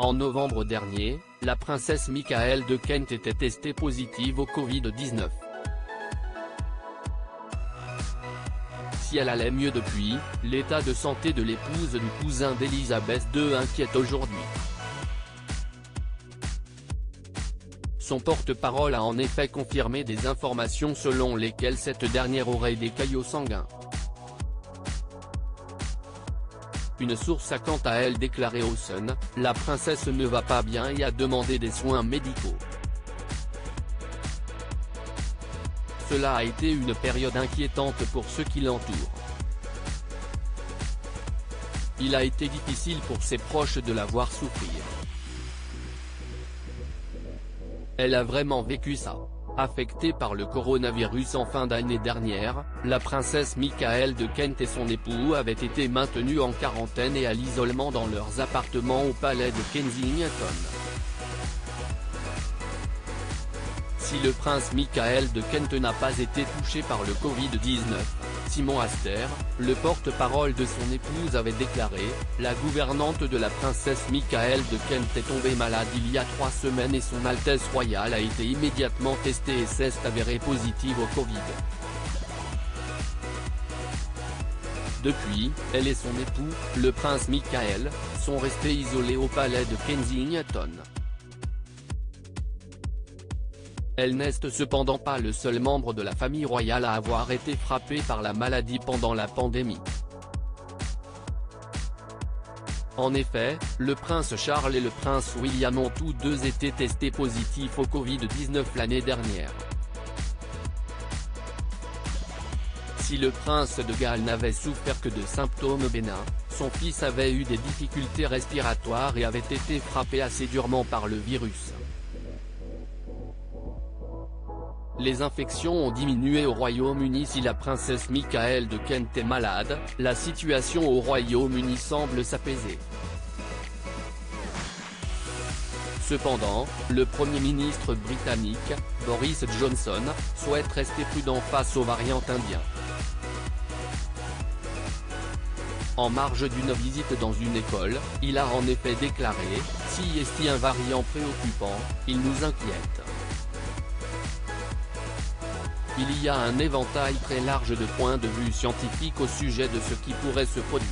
En novembre dernier, la princesse Michaëlle de Kent était testée positive au Covid-19. Si elle allait mieux depuis, l'état de santé de l'épouse du cousin d'Elisabeth II inquiète aujourd'hui. Son porte-parole a en effet confirmé des informations selon lesquelles cette dernière aurait des caillots sanguins. Une source a quant à elle déclaré au Sun, la princesse ne va pas bien et a demandé des soins médicaux. Cela a été une période inquiétante pour ceux qui l'entourent. Il a été difficile pour ses proches de la voir souffrir. Elle a vraiment vécu ça. Affectée par le coronavirus en fin d'année dernière, la princesse Michaëlle de Kent et son époux avaient été maintenus en quarantaine et à l'isolement dans leurs appartements au palais de Kensington. Si le prince Michaël de Kent n'a pas été touché par le Covid-19, Simon Aster, le porte-parole de son épouse avait déclaré, la gouvernante de la princesse Michaëlle de Kent est tombée malade il y a 3 semaines et son Altesse royale a été immédiatement testée et s'est avérée positive au Covid. Depuis, elle et son époux, le prince Michaël, sont restés isolés au palais de Kensington. Elle n'est cependant pas le seul membre de la famille royale à avoir été frappé par la maladie pendant la pandémie. En effet, le prince Charles et le prince William ont tous deux été testés positifs au Covid-19 l'année dernière. Si le prince de Galles n'avait souffert que de symptômes bénins, son fils avait eu des difficultés respiratoires et avait été frappé assez durement par le virus. Les infections ont diminué au Royaume-Uni. Si la princesse Michaëlle de Kent est malade, la situation au Royaume-Uni semble s'apaiser. Cependant, le Premier ministre britannique, Boris Johnson, souhaite rester prudent face aux variants indiens. En marge d'une visite dans une école, il a en effet déclaré, « Si est un variant préoccupant, il nous inquiète. Il y a un éventail très large de points de vue scientifiques au sujet de ce qui pourrait se produire.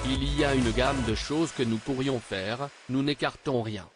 Il y a une gamme de choses que nous pourrions faire, nous n'écartons rien.